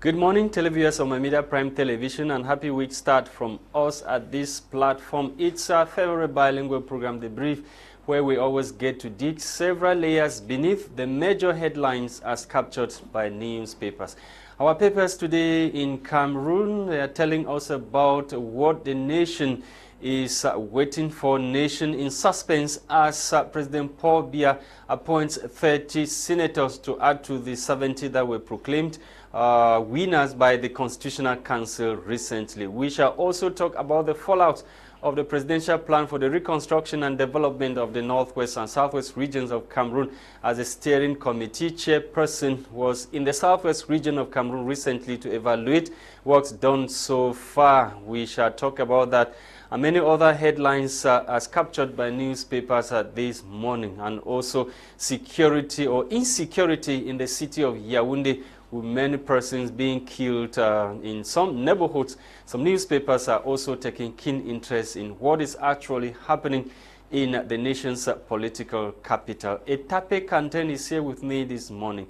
Good morning, televiewers of Media Prime Television, and happy week start from us at this platform. It's our favorite bilingual program, The Brief, where we always get to dig several layers beneath the major headlines as captured by newspapers. Our papers today in Cameroon, they are telling us about what the nation is waiting for. Nation in suspense as President Paul Biya appoints 30 senators to add to the 70 that were proclaimed winners by the Constitutional Council recently. We shall also talk about the fallout of the presidential plan for the reconstruction and development of the northwest and southwest regions of Cameroon, as a steering committee chairperson was in the southwest region of Cameroon recently to evaluate works done so far. We shall talk about that and many other headlines as captured by newspapers this morning, and also security or insecurity in the city of Yaoundé, with many persons being killed in some neighborhoods. Some newspapers are also taking keen interest in what is actually happening in the nation's political capital. Etape Quentin is here with me this morning.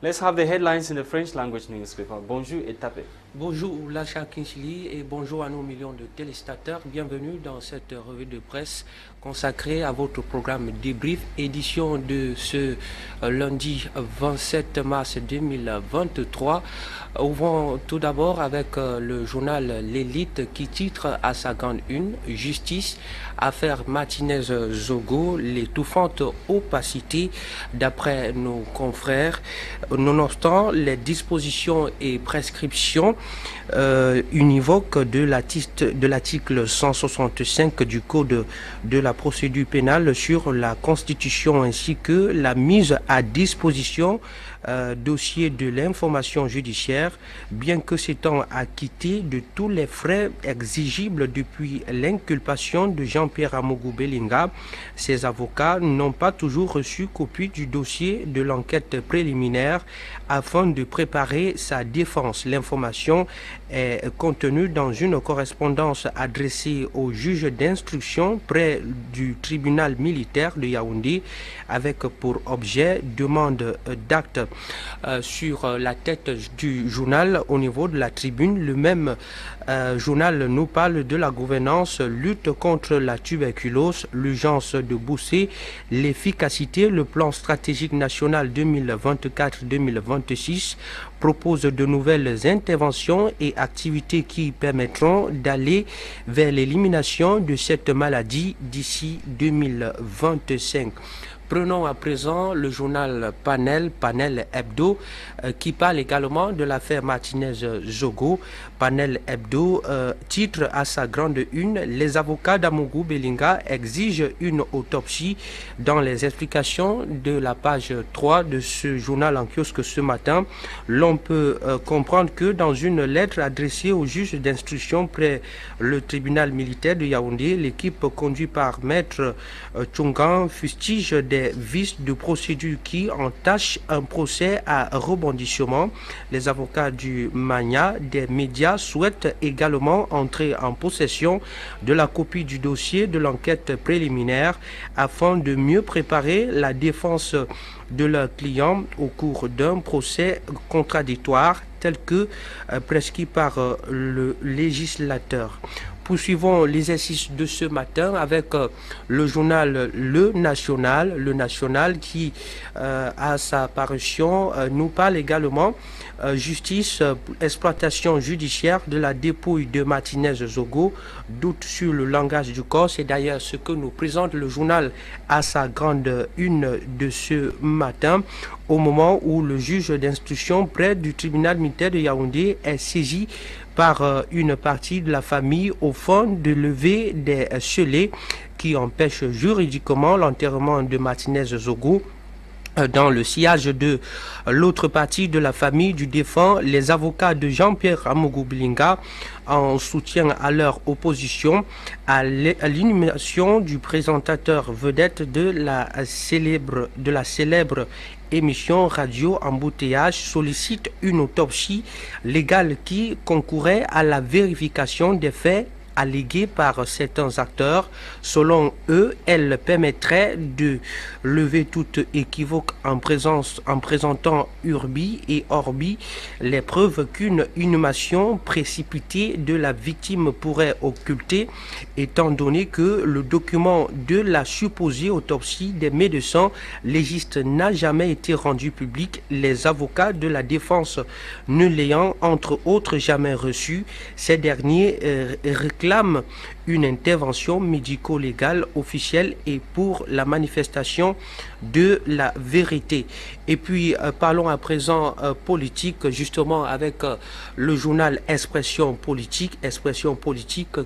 Let's have the headlines in the French language newspaper. Bonjour Etape. Bonjour Lasha et bonjour à nos millions de téléspectateurs. Bienvenue dans cette revue de presse consacrée à votre programme débrief, édition de ce lundi 27 mars 2023. Ouvrons tout d'abord avec le journal L'Élite qui titre à sa grande une « Justice, affaire Martinez-Zogo, l'étouffante opacité » d'après nos confrères. Nonobstant les dispositions et prescriptions univoques de l'article 165 du Code de la procédure pénale sur la Constitution, ainsi que la mise à disposition dossier de l'information judiciaire, bien que s'étant acquitté de tous les frais exigibles depuis l'inculpation de Jean-Pierre Amougou Belinga, ses avocats n'ont pas toujours reçu copie du dossier de l'enquête préliminaire afin de préparer sa défense. L'information est contenue dans une correspondance adressée au juge d'instruction près du tribunal militaire de Yaoundé avec pour objet demande d'acte. Sur la tête du journal, au niveau de la tribune, le même journal nous parle de la gouvernance, lutte contre la tuberculose, l'urgence de booster l'efficacité. Le plan stratégique national 2024-2026 propose de nouvelles interventions et activités qui permettront d'aller vers l'élimination de cette maladie d'ici 2025. Prenons à présent le journal Panel Hebdo, qui parle également de l'affaire Martinez-Zogo. Panel Hebdo titre à sa grande une « Les avocats d'Amougou Belinga exigent une autopsie ». Dans les explications de la page 3 de ce journal en kiosque ce matin, l'on peut comprendre que dans une lettre adressée au juge d'instruction près le tribunal militaire de Yaoundé, l'équipe conduite par Maître Tchongan fustige des vices de procédure qui entachent un procès à rebondissement. Les avocats du Mania des médias souhaitent également entrer en possession de la copie du dossier de l'enquête préliminaire afin de mieux préparer la défense de leurs clients au cours d'un procès contradictoire tel que prescrit par le législateur. Poursuivons l'exercice de ce matin avec le journal Le National qui, à sa parution, nous parle également justice, exploitation judiciaire de la dépouille de Martinez-Zogo, doute sur le langage du corps. C'est d'ailleurs ce que nous présente le journal à sa grande une de ce matin, au moment où le juge d'instruction près du tribunal militaire de Yaoundé est saisi par une partie de la famille au fond de lever des scellés qui empêchent juridiquement l'enterrement de Martinez-Zogo. Dans le sillage de l'autre partie de la famille du défunt, les avocats de Jean-Pierre Amougou Belinga, en soutien à leur opposition à l'inhumation du présentateur vedette de la célèbre émission radio Embouteillage, sollicite une autopsie légale qui concourait à la vérification des faits alléguée par certains acteurs. Selon eux, elle permettrait de lever toute équivoque en présentant urbi et orbi les preuves qu'une inhumation précipitée de la victime pourrait occulter, étant donné que le document de la supposée autopsie des médecins légistes n'a jamais été rendu public, les avocats de la défense ne l'ayant entre autres jamais reçu. Ces derniers réclament une intervention médico-légale officielle et pour la manifestation de la vérité. Et puis parlons à présent politique, justement avec le journal Expression politique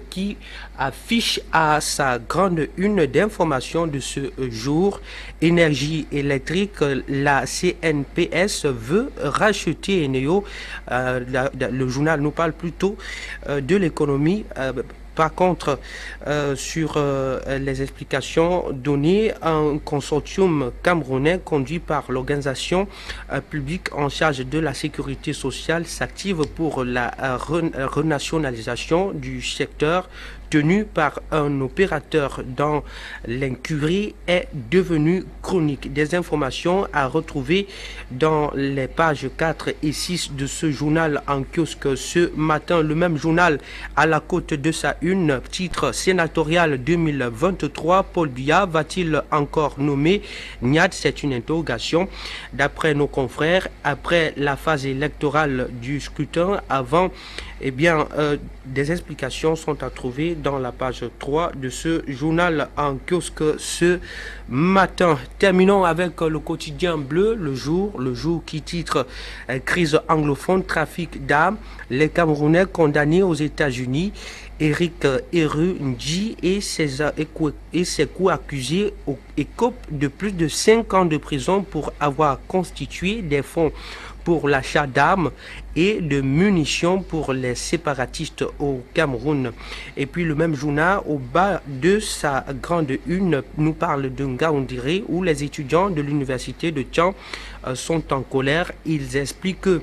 qui affiche à sa grande une d'information de ce jour: énergie électrique, la CNPS veut racheter Eneo. Le journal nous parle plutôt de l'économie. Par contre, sur les explications données, un consortium camerounais conduit par l'organisation publique en charge de la sécurité sociale s'active pour la renationalisation du secteur tenu par un opérateur dans l'incurie est devenu chronique. Des informations à retrouver dans les pages 4 et 6 de ce journal en kiosque ce matin. Le même journal à la côte de sa une, titre sénatorial 2023, Paul Biya va-t-il encore nommer Niad? C'est une interrogation. D'après nos confrères, après la phase électorale du scrutin, avant, eh bien, des explications sont à trouver dans la page 3 de ce journal en kiosque ce matin. Terminons avec le quotidien bleu, le jour qui titre crise anglophone, trafic d'armes, les Camerounais condamnés aux États-Unis. Eric Eru Ndji et ses co-accusés écopent de plus de 5 ans de prison pour avoir constitué des fonds pour l'achat d'armes et de munitions pour les séparatistes au Cameroun. Et puis le même journal, au bas de sa grande une, nous parle de Ngaoundéré, où les étudiants de l'université de Tian sont en colère. Ils expliquent que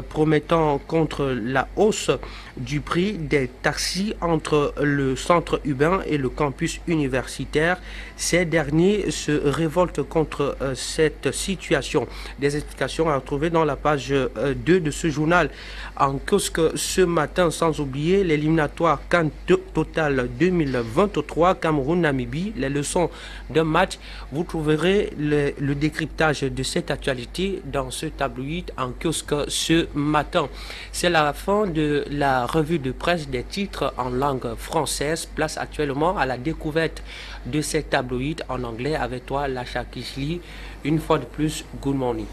promettant contre la hausse du prix des taxis entre le centre urbain et le campus universitaire. Ces derniers se révoltent contre cette situation. Des explications à retrouver dans la page 2 de ce journal en kiosque ce matin, sans oublier l'éliminatoire CAN Total 2023 Cameroun-Namibie, les leçons d'un match. Vous trouverez le décryptage de cette actualité dans ce tabloïd en kiosque ce matin. C'est la fin de la revue de presse des titres en langue française. Place actuellement à la découverte de ces tabloïds en anglais avec toi, Lasha. Une fois de plus, good morning.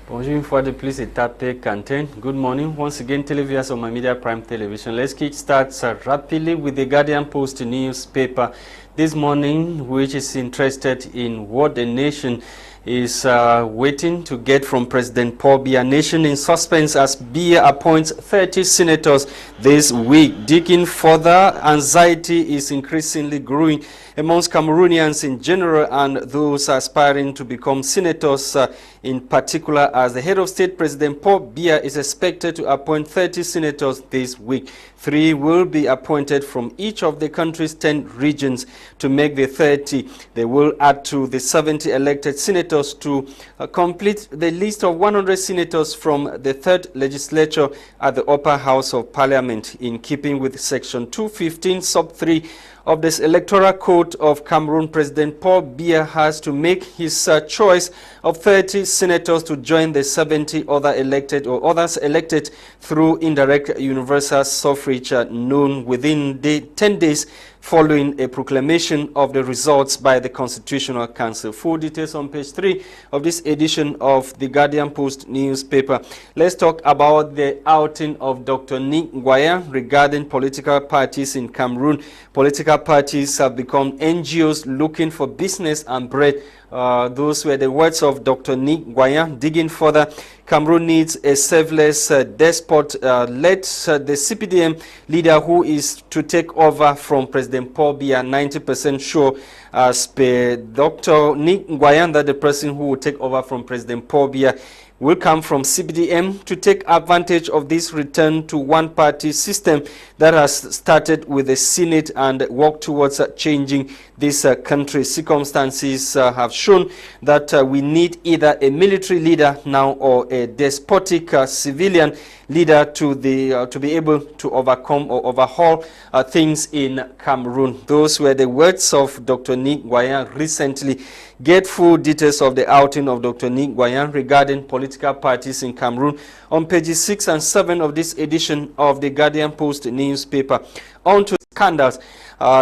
Bonjour, une fois de plus, Etape, Quentin. Good morning. Once again, televiewers on my media prime television. Let's kick start rapidly with the Guardian Post newspaper this morning, which is interested in what the nation is waiting to get from President Paul Biya. Nation in suspense as Biya appoints 30 senators this week. Digging further, anxiety is increasingly growing amongst Cameroonians in general and those aspiring to become senators in particular, as the head of state, President Paul Biya, is expected to appoint 30 senators this week. 3 will be appointed from each of the country's 10 regions to make the 30. They will add to the 70 elected senators to complete the list of 100 senators from the 3rd legislature at the upper house of parliament, in keeping with section 215 sub 3 of this electoral code of Cameroon. President Paul Biya has to make his choice of 30 senators to join the 70 other elected or others elected through indirect universal suffrage known within the 10 days following a proclamation of the results by the Constitutional Council. Full details on page 3 of this edition of the Guardian Post newspaper. Let's talk about the outing of Dr. Nick Nguyen regarding political parties in Cameroon. Political parties have become NGOs looking for business and bread. Those were the words of Dr. Nick Nguyen. Digging further, Cameroon needs a selfless despot. Let the CPDM leader who is to take over from President Paul Biya 90% sure, as per Dr. Nick Nguyen, that the person who will take over from President Paul Biya will come from CPDM to take advantage of this return to one-party system that has started with the Senate and work towards changing this country. Circumstances have shown that we need either a military leader now or a despotic civilian leader to be able to overcome or overhaul things in Cameroon. Those were the words of Dr. Nick Nguyen recently. Get full details of the outing of Dr. Nick Nguyen regarding political parties in Cameroon on pages 6 and 7 of this edition of the Guardian Post newspaper. On to scandals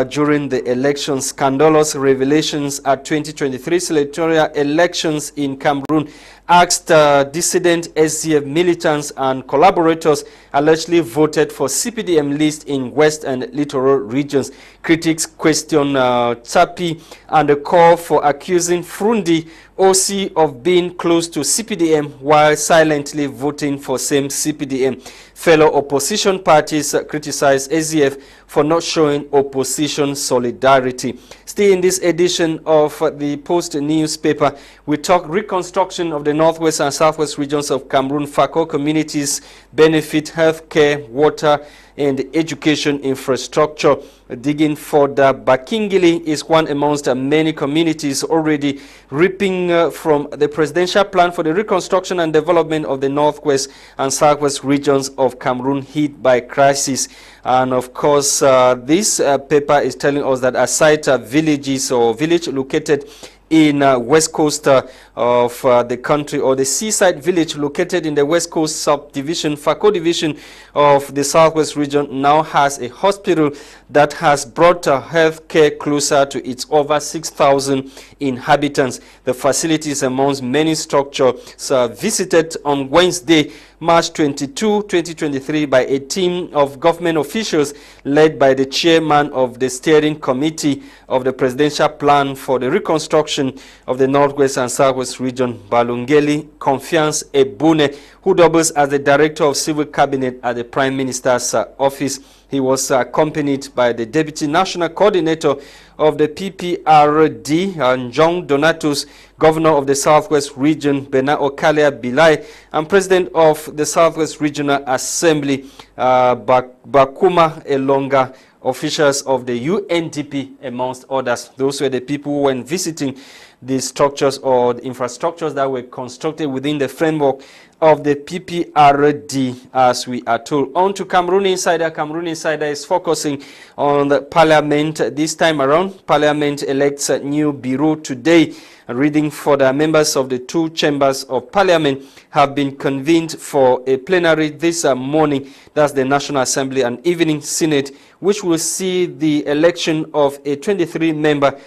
during the elections. Scandalous revelations at 2023 senatorial elections in Cameroon asked dissident SDF militants and collaborators allegedly voted for CPDM list in West and Littoral regions. Critics question Tapi and the call for accusing Frundi OC of being close to CPDM while silently voting for same CPDM. Fellow opposition parties criticize SDF for not showing opposition solidarity. Still in this edition of the Post newspaper, we talk reconstruction of the northwest and southwest regions of Cameroon. Fako communities benefit healthcare, water, and education infrastructure. Digging further, Bakingili is one amongst many communities already reaping from the presidential plan for the reconstruction and development of the northwest and southwest regions of Cameroon hit by crisis. And of course, this paper is telling us that aside villages or village located in west coast of the country, or the seaside village located in the west coast subdivision, Fako division of the southwest region, now has a hospital that has brought health care closer to its over 6,000 inhabitants. The facility is amongst many structures visited on Wednesday, March 22, 2023 by a team of government officials led by the chairman of the steering committee of the presidential plan for the reconstruction of the northwest and southwest region, Balungeli Confiance Ebune, who doubles as the director of civil cabinet at the prime minister's office. He was accompanied by the deputy national coordinator of the PPRD, Njong Donatus, governor of the southwest region, Bena Okalia Bilai, and president of the southwest regional assembly, Bakuma Elonga, officials of the UNDP, amongst others. Those were the people who were visiting the structures or the infrastructures that were constructed within the framework of the PPRD, as we are told. On to Cameroon Insider. Cameroon Insider is focusing on the parliament this time around. Parliament elects a new bureau today. Reading for the members of the two chambers of parliament have been convened for a plenary this morning. That's the National Assembly and Evening Senate, which will see the election of a 23-member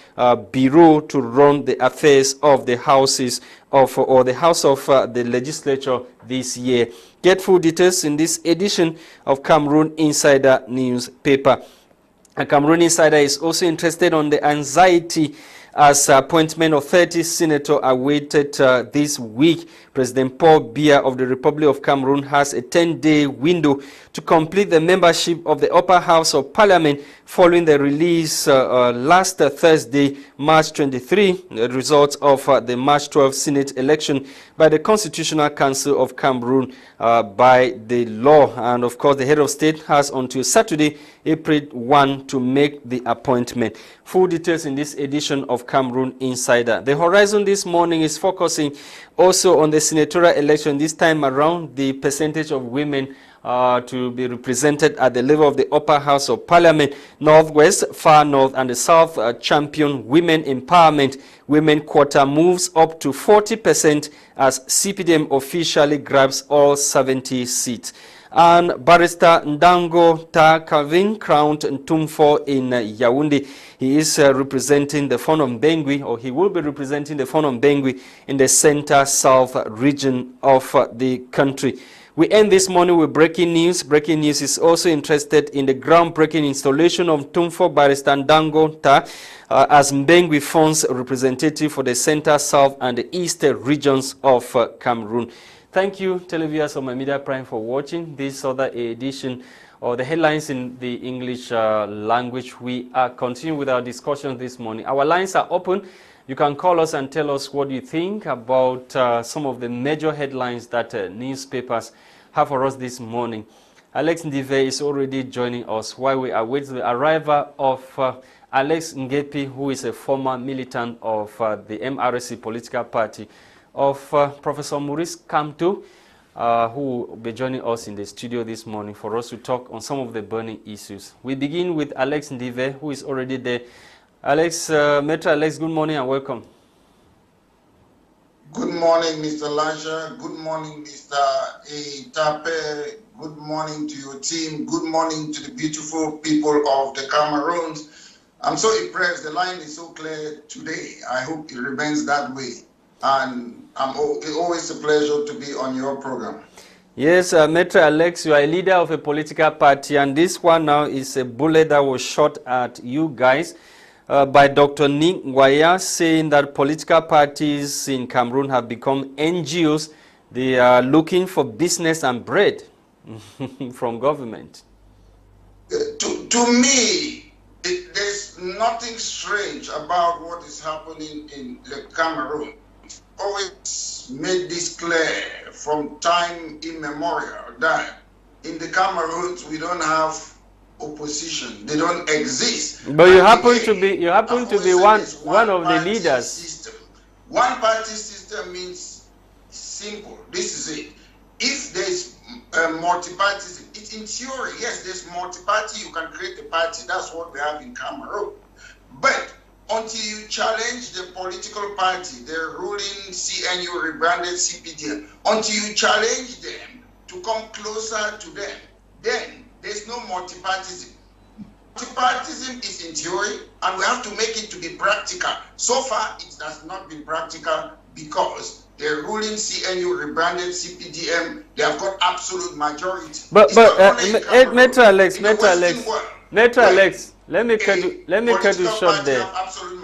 bureau to run the affairs of the houses of or the house of the legislature this year. Get full details in this edition of Cameroon Insider newspaper. Cameroon Insider is also interested on the anxiety as appointment of 30 senators awaited this week. President Paul Biya of the Republic of Cameroon has a 10-day window to complete the membership of the upper house of parliament following the release last Thursday, March 23, the results of the March 12 Senate election by the Constitutional Council of Cameroon by the law. And of course, the head of state has until Saturday, April 1 to make the appointment. Full details in this edition of Cameroon Insider. The Horizon this morning is focusing also on the senatorial election. This time around, the percentage of women to be represented at the level of the upper house of parliament. Northwest, Far North, and the South champion women empowerment. Women quota moves up to 40% as CPDM officially grabs all 70 seats. And Barrister Ndango Ta Calvin crowned Ntumfo in Yaoundé. He is representing the Fonom Bengui, or he will be representing the Fonom Bengui in the center-south region of the country. We end this morning with breaking news. Breaking news is also interested in the groundbreaking installation of Ntumfo Barrister Ndango Ta as Mbengui Fonds representative for the center, south, and the eastern regions of Cameroon. Thank you, televiewers of my Media Prime, for watching this other edition or the headlines in the English language. We are continuing with our discussion this morning. Our lines are open. You can call us and tell us what you think about some of the major headlines that newspapers have for us this morning. Alex Ndive is already joining us while we await the arrival of Alex Ngepi, who is a former militant of the MRC political party, of Professor Maurice Kamto, who will be joining us in the studio this morning for us to talk on some of the burning issues. We begin with Alex Ndive, who is already there. Alex, Metro Alex, good morning and welcome. Good morning, Mr. Lasha. Good morning, Mr. Etape. Good morning to your team. Good morning to the beautiful people of the Cameroons. I'm so impressed. The line is so clear today. I hope it remains that way. And it's always a pleasure to be on your program. Yes, Metro Alex, you are a leader of a political party, and this one now is a bullet that was shot at you guys by Dr. Nick Ngwaya, saying that political parties in Cameroon have become NGOs. They are looking for business and bread from government. To me, there's nothing strange about what is happening in the Cameroon. Always made this clear from time immemorial that in the Cameroons we don't have opposition; they don't exist. But you happen to be one of the leaders. System. One party system means simple. This is it. If there's multi-party, it's in theory. Yes, there's multi-party. You can create a party. That's what we have in Cameroon. But until you challenge the political party, the ruling CNU rebranded CPDM, until you challenge them to come closer to them, then there's no multipartism. Multipartism is in theory, and we have to make it to be practical. So far, it has not been practical because the ruling CNU rebranded CPDM, they have got absolute majority. But Metro Alex, let me cut you short there. Absolute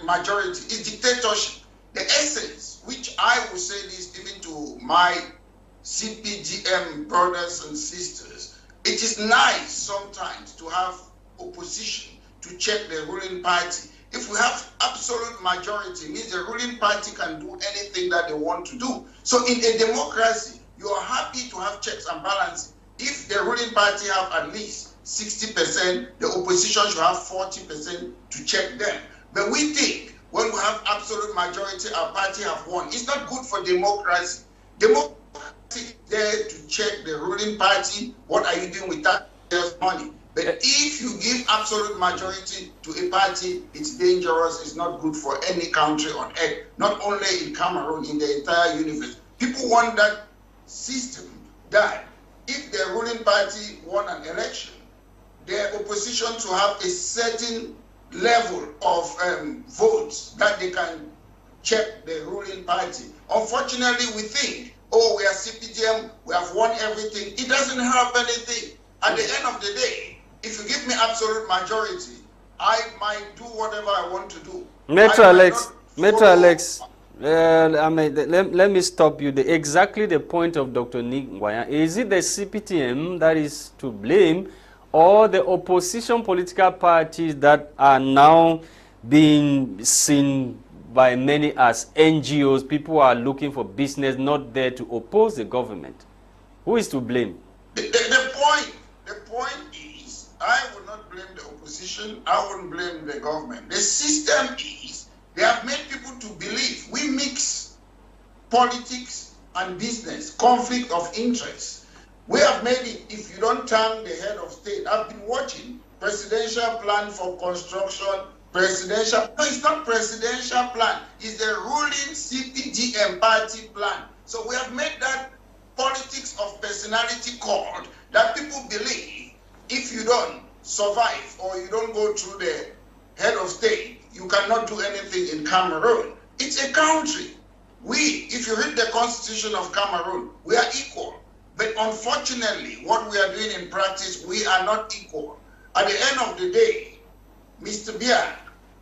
majority is dictatorship. The essence, which I will say this even to my CPDM brothers and sisters, it is nice sometimes to have opposition to check the ruling party. If we have absolute majority, it means the ruling party can do anything that they want to do. So in a democracy, you are happy to have checks and balances. If the ruling party have at least 60%, the opposition should have 40% to check them. But we think when we have absolute majority, our party have won. It's not good for democracy. Democracy is there to check the ruling party. What are you doing with that money? But if you give absolute majority to a party, it's dangerous. It's not good for any country on earth, not only in Cameroon, in the entire universe. People want that system that if the ruling party won an election, the opposition to have a certain level of votes that they can check the ruling party. Unfortunately, we think, oh, we are CPDM, we have won everything. It doesn't help anything. At the end of the day, if you give me absolute majority, I might do whatever I want to do. Metro Alex, let me stop you. Exactly the point of Dr. Nick Ngwaya. Is it the CPTM that is to blame, or the opposition political parties that are now being seen by many as NGOs? People are looking for business, not there to oppose the government. Who is to blame? The point is, I would not blame the opposition. I wouldn't blame the government. The system is, they have made people to believe we mix politics and business, conflict of interest. We have made it, if you don't thank the head of state, I've been watching presidential plan for construction, no, it's not presidential plan, it's the ruling CPDM party plan. So we have made that politics of personality called that people believe if you don't survive or you don't go through the head of state, you cannot do anything in Cameroon. It's a country. If you read the constitution of Cameroon, we are equal. But unfortunately, what we are doing in practice, we are not equal. At the end of the day, Mr. Bia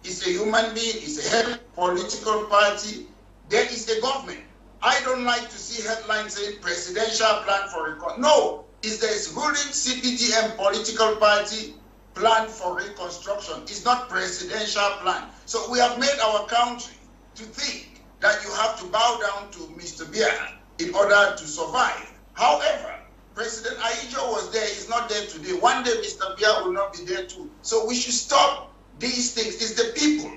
is a human being, is a head of political party. There is a government. I don't like to see headlines saying presidential plan for reconstruction. No, it's the ruling CPDM political party plan for reconstruction. It's not presidential plan. So we have made our country to think that you have to bow down to Mr. Biya in order to survive. However, President Ahijo was there, he's not there today. One day Mr. Biya will not be there too. So we should stop these things. It's the people,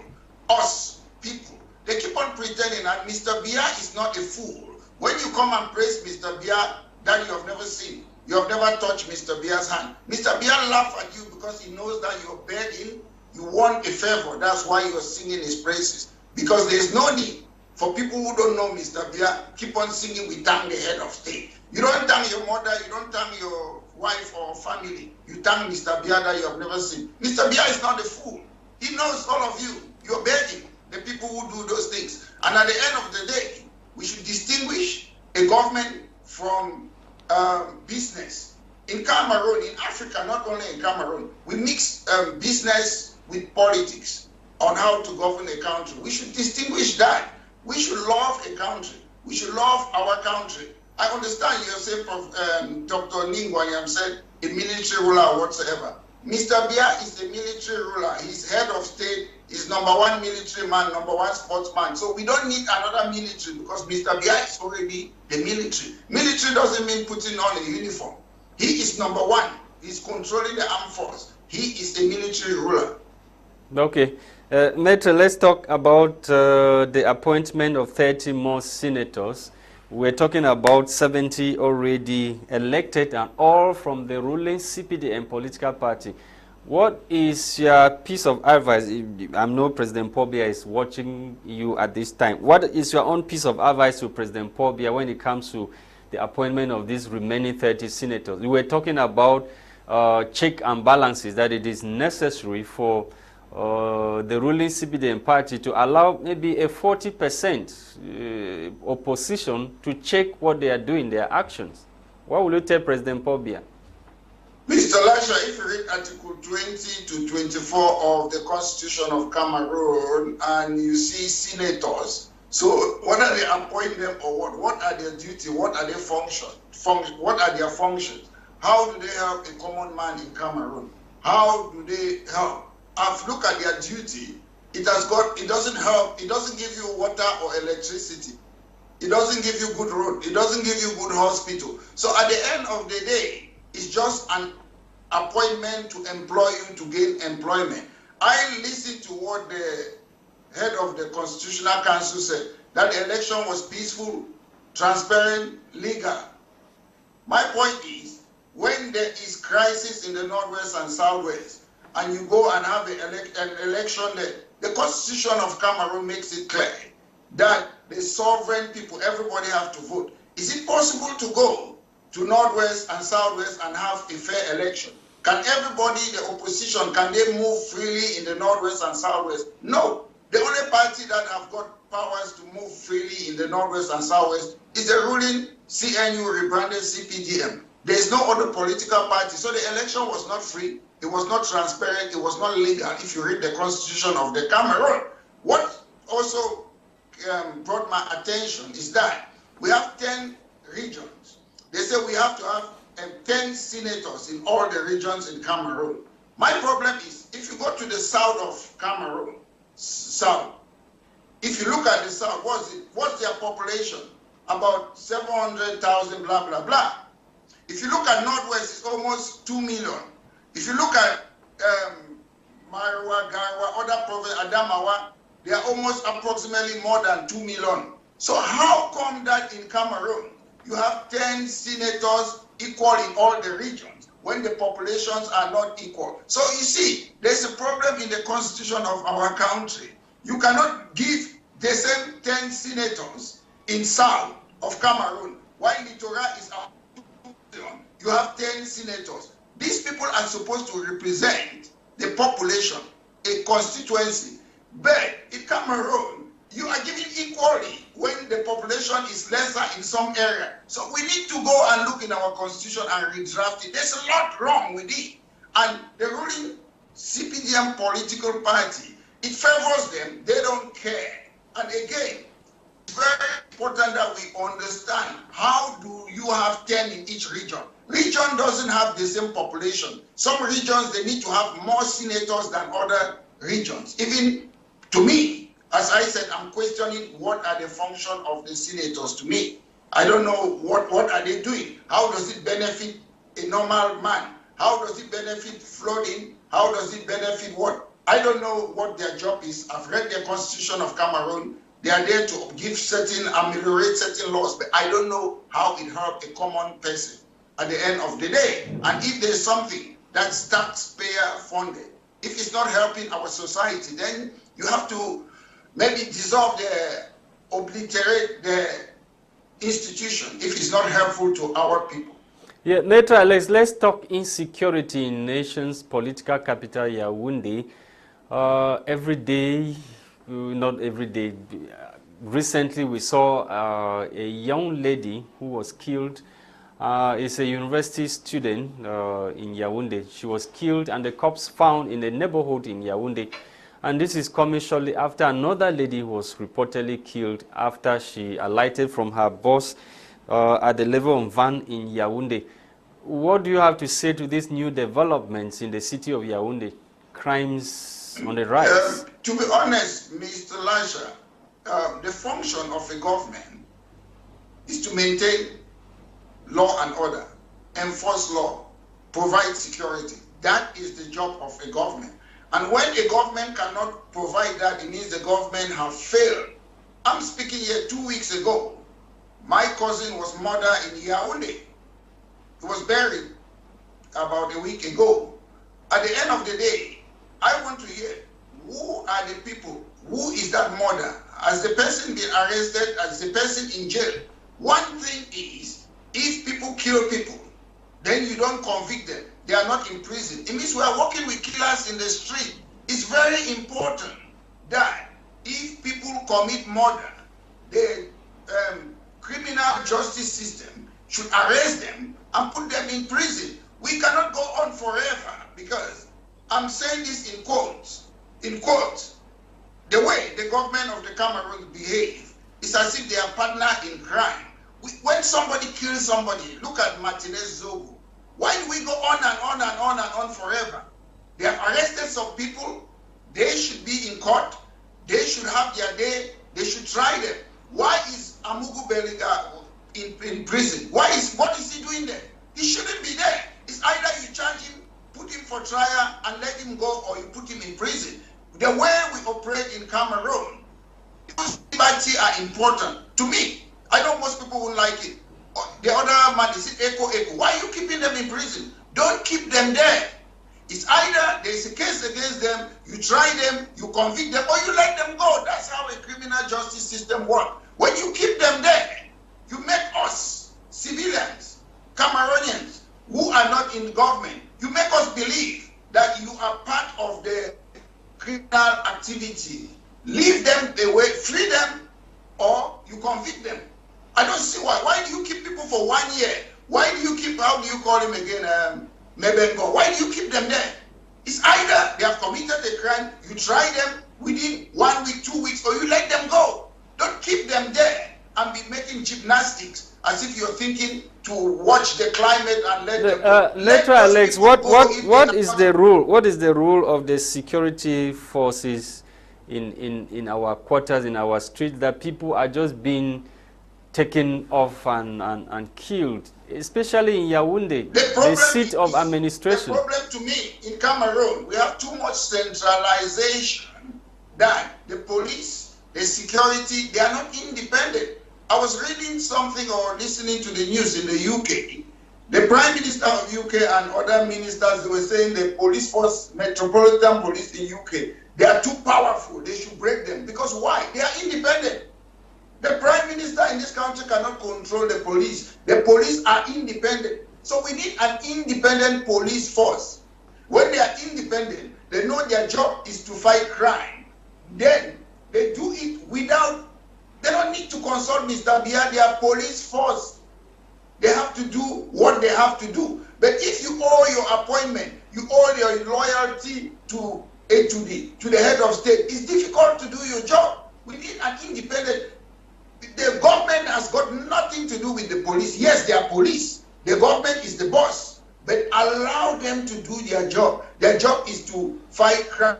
us people. They keep on pretending, and Mr. Biya is not a fool. When you come and praise Mr. Biya that you have never seen, you have never touched Mr. Biya's hand. Mr. Biya laughs at you because he knows that you're begging, you want a favor. That's why you're singing his praises. Because there's no need for people who don't know Mr. Biya, keep on singing, we thank the head of state. You don't thank your mother, you don't thank your wife or family. You thank Mr. Biya that you have never seen. Mr. Biya is not a fool. He knows all of you. You're begging the people who do those things. And at the end of the day, we should distinguish a government from business. In Cameroon, in Africa, not only in Cameroon, we mix business with politics on how to govern a country. We should distinguish that. We should love a country. We should love our country. I understand you say, Dr. Ningwanyam said, a military ruler or whatsoever. Mr. Biya is a military ruler. He's head of state. He's #1 military man, #1 sportsman. So we don't need another military because Mr. Biya is already the military. Military doesn't mean putting on a uniform. He is #1. He's controlling the armed force. He is a military ruler. Okay. Maitre, let's talk about the appointment of 30 more senators. We're talking about 70 already elected and all from the ruling CPDM political party. What is your piece of advice? I know President Paul Biya is watching you at this time. What is your own piece of advice to President Paul Biya when it comes to the appointment of these remaining 30 senators? We were talking about check and balances, that it is necessary for the ruling CPDM party to allow maybe a 40% opposition to check what they are doing, their actions. What will you tell President Paul Biya? Mr. Lasha, if you read Article 20 to 24 of the Constitution of Cameroon and you see senators, so whether they appoint them or what are their duty, what are their functions, what are their functions? How do they help a common man in Cameroon? How do they help? I've looked at their duty. It doesn't help. It doesn't give you water or electricity. It doesn't give you good road. It doesn't give you good hospital. So at the end of the day, it's just an appointment to employ you to gain employment. I listened to what the head of the Constitutional Council said, that the election was peaceful, transparent, legal. My point is, when there is crisis in the Northwest and Southwest, and you go and have an election there, the Constitution of Cameroon makes it clear that the sovereign people, everybody have to vote. Is it possible to go to Northwest and Southwest and have a fair election? Can everybody, the opposition, can they move freely in the Northwest and Southwest? No. The only party that have got powers to move freely in the Northwest and Southwest is the ruling CNU rebranded CPDM. There is no other political party. So the election was not free. It was not transparent. It was not legal if you read the Constitution of the Cameroon. What also brought my attention is that we have 10 regions. They say we have to have 10 senators in all the regions in Cameroon. My problem is, if you go to the south of Cameroon, south, if you look at the south, what's their population? About 700,000, blah, blah, blah. If you look at Northwest, it's almost 2 million. If you look at Marwa, Garwa, other provinces, Adamawa, they are almost approximately more than 2 million. So how come that in Cameroon, you have 10 senators equal in all the regions when the populations are not equal? So you see, there's a problem in the constitution of our country. You cannot give the same 10 senators in south of Cameroon, while Littoral is out. You have 10 senators. These people are supposed to represent the population, a constituency. But in Cameroon, you are giving equally when the population is lesser in some area. So we need to go and look in our constitution and redraft it. There's a lot wrong with it. And the ruling CPDM political party, it favors them. They don't care. And again, It's very important that we understand how do you have 10 in each region. Region doesn't have the same population. Some regions, they need to have more senators than other regions. Even to me, as I said, I'm questioning what are the function of the senators to me. I don't know what are they doing. How does it benefit a normal man? How does it benefit flooding? How does it benefit what? I don't know what their job is. I've read the Constitution of Cameroon. They are there to give certain, ameliorate certain laws, but I don't know how it helps a common person at the end of the day. And if there's something that's taxpayer funded, if it's not helping our society, then you have to maybe dissolve obliterate the institution if it's not helpful to our people. Yeah, later, Alex, let's talk insecurity in nation's political capital, Yaoundé. Every day, not every day, recently we saw a young lady who was killed. It's a university student in Yaoundé. She was killed and the cops found in a neighborhood in Yaoundé. And this is coming shortly after another lady was reportedly killed after she alighted from her bus at the level of van in Yaoundé. What do you have to say to these new developments in the city of Yaoundé? Crimes on the rise. To be honest, Mr. Lasha, the function of a government is to maintain law and order, enforce law, provide security. That is the job of a government. And when a government cannot provide that, it means the government has failed. I'm speaking here 2 weeks ago. My cousin was murdered in Yaoundé. He was buried about a week ago. At the end of the day, I want to hear who are the people, who is that murder? Has the person been arrested? Has the person in jail? One thing is, if people kill people, then you don't convict them. They are not in prison. It means we are working with killers in the street. It's very important that if people commit murder, the criminal justice system should arrest them and put them in prison. We cannot go on forever because I'm saying this in quotes. In quotes, the way the government of the Cameroon behave is as if they are partner in crime. When somebody kills somebody, look at Martinez Zogo. Why do we go on and on and on and on forever? They have arrested some people. They should be in court. They should have their day. They should try them. Why is Awudu Brandon in prison? What is he doing there? He shouldn't be there. It's either you charge him, put him for trial and let him go, or you put him in prison. The way we operate in Cameroon, those liberty are important. To me, I know most people won't like it. The other man is echo. Why are you keeping them in prison? Don't keep them there. It's either there's a case against them, you try them, you convict them, or you let them go. That's how a criminal justice system works. When you keep them there, you make us civilians, Cameroonians, who are not in government, you make us believe that you are part of the criminal activity. Leave them away, free them, or you convict them. I don't see why. Why do you keep people for 1 year? Why do you keep, how do you call him again, Mebengo? Why do you keep them there? It's either they have committed a crime, you try them within 1 week, 2 weeks, or you let them go. Don't keep them there and be making gymnastics as if you're thinking to watch the climate and let them. Later, Alex, what is the rule? What is the rule of the security forces in our quarters, in our streets, that people are just being taken off and killed, especially in Yaoundé, the seat of administration? The problem to me in Cameroon, we have too much centralization that the police, the security, they are not independent. I was reading something or listening to the news in the UK. The Prime Minister of UK and other ministers, they were saying the police force, Metropolitan Police in UK, they are too powerful. They should break them. Because why? They are independent. The Prime Minister in this country cannot control the police. The police are independent. So we need an independent police force. When they are independent, they know their job is to fight crime. Then they do it without, they don't need to consult Mr. Biya, their police force. They have to do what they have to do. But if you owe your appointment, you owe your loyalty to the head of state, it's difficult to do your job. We need an independent. government is the boss, but allow them to do their job. Their job is to fight crime.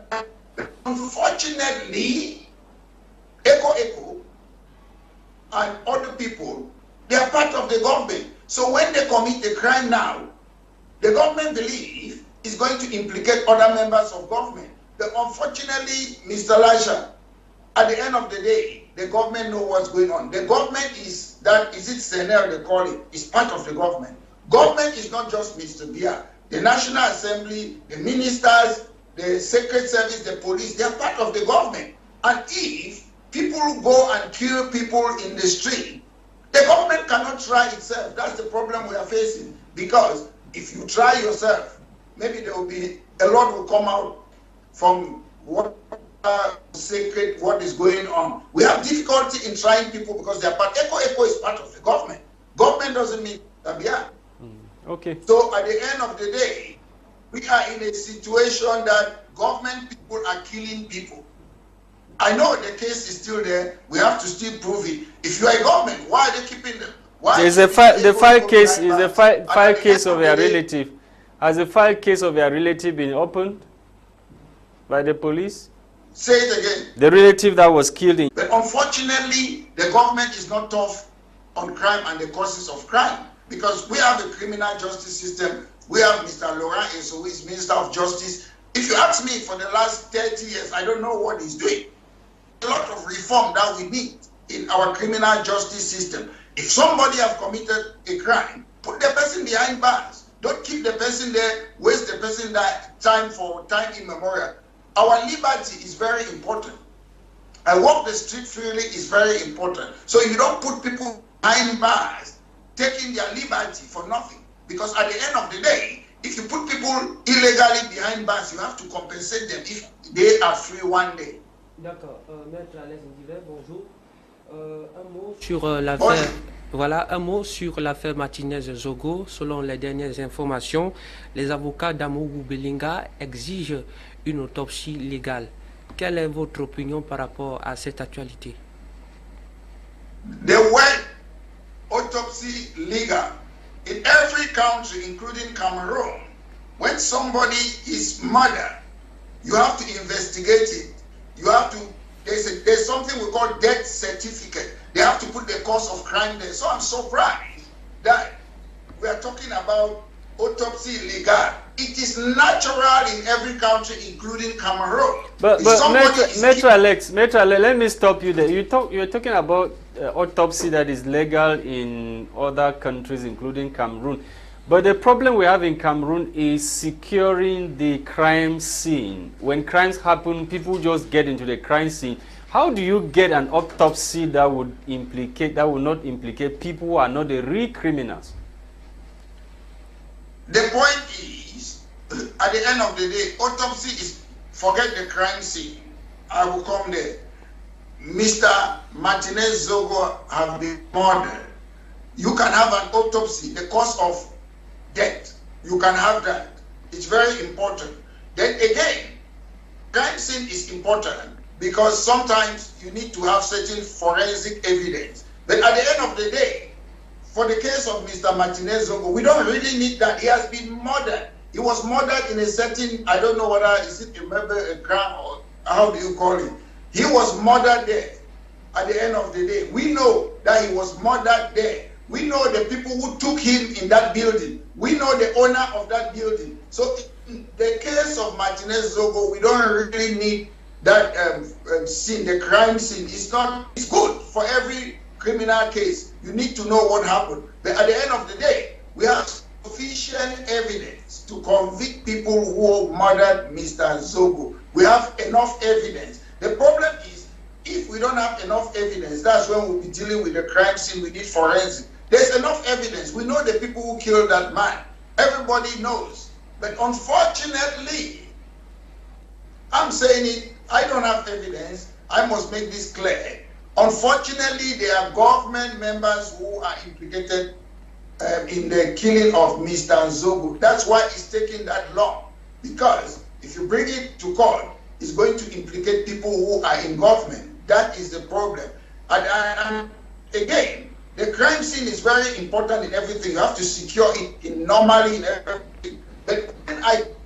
Unfortunately, Echo and other people, they are part of the government. So when they commit a crime now, the government believes is going to implicate other members of government. But unfortunately, Mr. Lasha, at the end of the day, the government knows what's going on. The government is that, is it Senate they call it, is part of the government. Government is not just Mr. Bia. The National Assembly, the ministers, the Secret Service, the police, they are part of the government. And if people go and kill people in the street, the government cannot try itself. That's the problem we are facing. Because if you try yourself, maybe there will be, a lot will come out from what secret, what is going on. We have difficulty in trying people because they are part. Echo is part of the government. Government doesn't mean Tabia. Okay. So at the end of the day, we are in a situation that government people are killing people. I know the case is still there. We have to still prove it. If you are a government, why are they keeping them? Why is the file case is the file case of your relative? Has the file case of your relative been opened by the police? Say it again. The relative that was killed in. But unfortunately, the government is not tough on crime and the causes of crime because we have a criminal justice system. We have Mr. Laurent Eso, who is Minister of Justice. If you ask me, for the last 30 years, I don't know what he's doing. A lot of reform that we need in our criminal justice system. If somebody has committed a crime, put the person behind bars. Don't keep the person there, waste the person that time for time immemorial. Our liberty is very important. I walk the street freely is very important. So you don't put people behind bars, taking their liberty for nothing. Because at the end of the day, if you put people illegally behind bars, you have to compensate them if they are free one day. D'accord. Maître Alex Ndivé, bonjour. Un mot sur l'affaire. Voilà, un mot sur l'affaire Martinez-Zogo. Selon les dernières informations, les avocats d'Awudu Brandon exigent une autopsie légale. Quelle est votre opinion par rapport à cette actualité? The word autopsy legal in every country, including Cameroon, when somebody is murdered, you have to investigate it. You have to, there's something we call death certificate. They have to put the cause of crime there. So I'm surprised that we are talking about autopsy legal. It is natural in every country, including Cameroon. But Metro Alex, let me stop you there. You're talking about autopsy that is legal in other countries, including Cameroon. But the problem we have in Cameroon is securing the crime scene. When crimes happen, people just get into the crime scene. How do you get an autopsy that would not implicate people who are not the real criminals? The point is, at the end of the day, autopsy is, forget the crime scene. I will come there. Mr. Martinez-Zogo have been murdered. You can have an autopsy, the cause of death. You can have that. It's very important. Then again, crime scene is important because sometimes you need to have certain forensic evidence. But at the end of the day, for the case of Mr. Martinez-Zogo, we don't really need that. He has been murdered. He was murdered in a setting, I don't know whether, is it a crime or how do you call it? He was murdered there at the end of the day. We know that he was murdered there. We know the people who took him in that building. We know the owner of that building. So in the case of Martinez-Zogo, we don't really need that scene, the crime scene. It's good for every criminal case. You need to know what happened. But at the end of the day, we have sufficient evidence to convict people who murdered Mr. Zogo. We have enough evidence. The problem is, if we don't have enough evidence, that's when we'll be dealing with the crime scene. We need forensic. There's enough evidence. We know the people who killed that man. Everybody knows. But unfortunately, I'm saying it, I don't have evidence. I must make this clear. Unfortunately, there are government members who are implicated in the killing of Mr. Zogo. That's why it's taking that long. Because if you bring it to court, it's going to implicate people who are in government. That is the problem. And again, The crime scene is very important in everything. You have to secure it normally in everything. But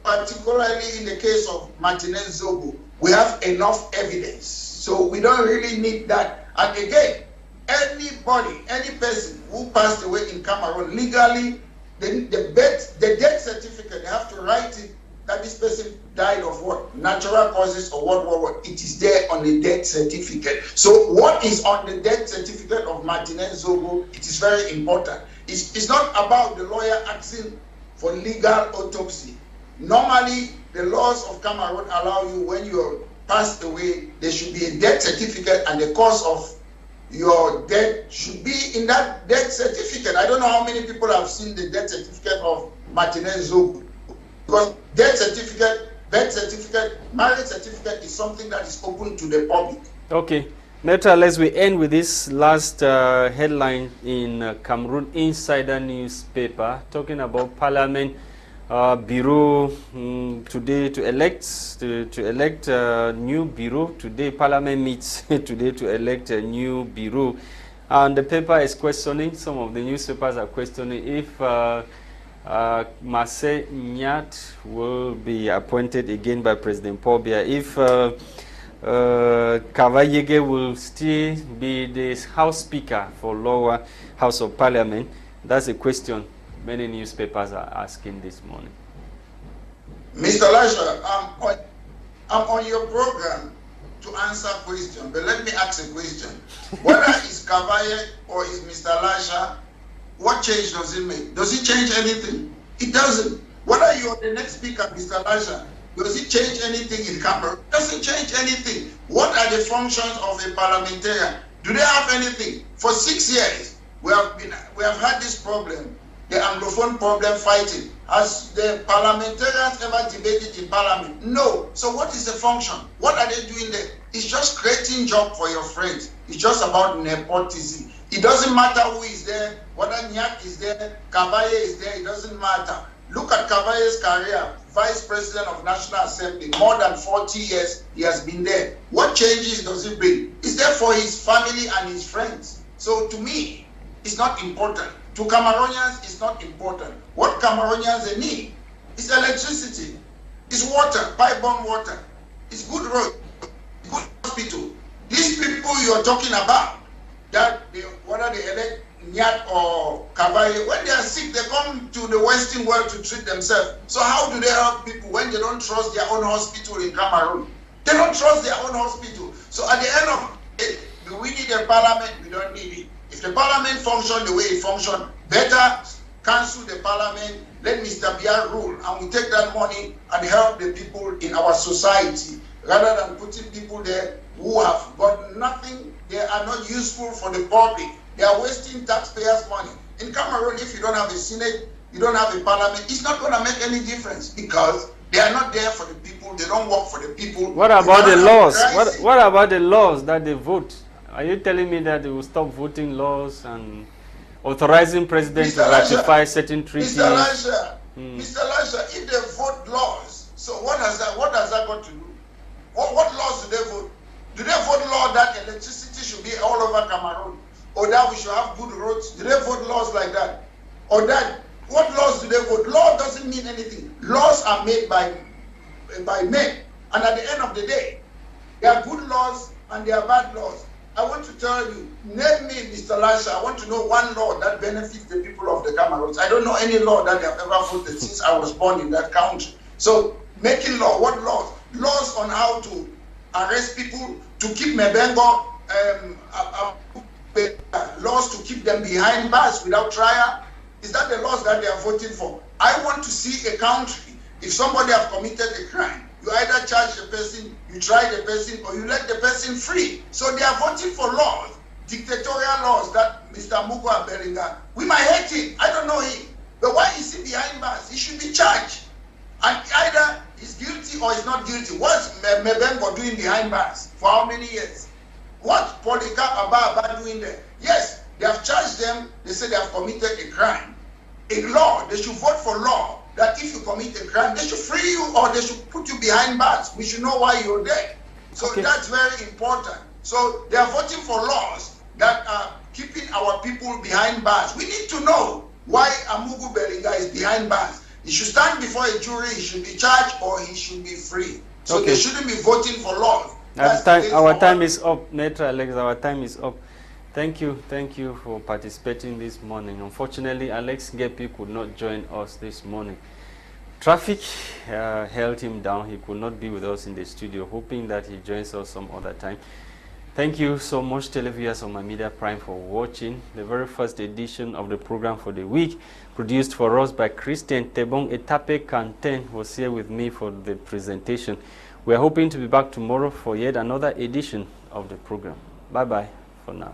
particularly in the case of Martinez Zogo, we have enough evidence. So we don't really need that. And again, anybody, any person who passed away in Cameroon legally, the death certificate, they have to write it that this person died of what? Natural causes or what? It is there on the death certificate. So what is on the death certificate of Martinez Zogo, it is very important. It's not about the lawyer asking for legal autopsy. Normally, the laws of Cameroon allow you, when you're passed away, there should be a death certificate and the cause of your death should be in that death certificate. I don't know how many people have seen the death certificate of Martinez Zogo. Because death certificate, birth certificate, marriage certificate is something that is open to the public. Okay. Meta, let's we end with this last headline in Cameroon Insider newspaper, talking about Parliament Bureau today to elect new bureau. Today Parliament meets today to elect a new bureau, and the paper is questioning. Some of the newspapers are questioning if Marseille Nyat will be appointed again by President Paul Biya, if Kavayege will still be the House Speaker for Lower House of Parliament. That's a question many newspapers are asking this morning. Mr. Lasha, I'm on your program to answer questions, but let me ask a question. Whether it's Kavaye or it's Mr. Lasha, what change does it make? Does it change anything? It doesn't. Whether you're the next speaker, Mr. Lasha, does it change anything in Cameroon? It doesn't change anything. What are the functions of a parliamentarian? Do they have anything? For 6 years, we have had this problem, the Anglophone problem fighting. Has the parliamentarians ever debated in parliament? No. So what is the function? What are they doing there? It's just creating job for your friends. It's just about nepotism. It doesn't matter who is there, whether Nyak is there, Kabaye is there, it doesn't matter. Look at Kabaye's career, Vice President of National Assembly, more than 40 years he has been there. What changes does he bring? It's there for his family and his friends. So to me, it's not important. To Cameroonians, it's not important. What Cameroonians need is electricity, it's water, pipe-borne water, it's good road, good hospital. These people you're talking about, whether they elect Nyat or Kavaye, when they are sick, they come to the Western world to treat themselves. So how do they help people when they don't trust their own hospital in Cameroon? They don't trust their own hospital. So at the end of the day, do we need a parliament? We don't need it. If the parliament functions the way it functions, better cancel the parliament, let Mr. Biya rule, and we take that money and help the people in our society, rather than putting people there who have got nothing. They are not useful for the public. They are wasting taxpayers' money. In Cameroon, if you don't have a Senate, you don't have a parliament, it's not going to make any difference because they are not there for the people. They don't work for the people. What about the laws? What about the laws that they vote? Are you telling me that they will stop voting laws and authorizing presidents to ratify certain treaties? Mr. Lasha, if they vote laws, so what has that got to do? What laws do they vote? Do they vote law that electricity should be all over Cameroon? Or that we should have good roads? Do they vote laws like that? Or that, what laws do they vote? Law doesn't mean anything. Laws are made by men. And at the end of the day, there are good laws and there are bad laws. I want to tell you, name me, Mr. Lasha, I want to know one law that benefits the people of the Cameroons. I don't know any law that they have ever voted since I was born in that country. So, making law, what laws? Laws on how to arrest people, to keep Mebengo, laws to keep them behind bars without trial. Is that the laws that they are voting for? I want to see a country, if somebody has committed a crime, you either charge the person, you try the person, or you let the person free. So they are voting for laws, dictatorial laws that Mr. Mugo Aberinga, we might hate him, I don't know him, but why is he behind bars? He should be charged. And either he's guilty or he's not guilty. What's Mebengo doing behind bars? For how many years? What Polycarp Ababa doing there? Yes, they have charged them, they say they have committed a crime. In law, they should vote for law that if you commit a crime, they should free you or they should put you behind bars. We should know why you're there. So that's very important. So they are voting for laws that are keeping our people behind bars. We need to know why Amugu Belinga is behind bars. He should stand before a jury, he should be charged, or he should be free. So Okay. they shouldn't be voting for law. Our time is up, Netra Alex, our time is up. Thank you for participating this morning. Unfortunately, Alex Gepi could not join us this morning. Traffic held him down. He could not be with us in the studio, hoping that he joins us some other time. Thank you so much, televiewers on My Media Prime, for watching the very first edition of the program for the week, produced for us by Christain. Tebong, Etape, Quentin was here with me for the presentation. We are hoping to be back tomorrow for yet another edition of the program. Bye-bye for now.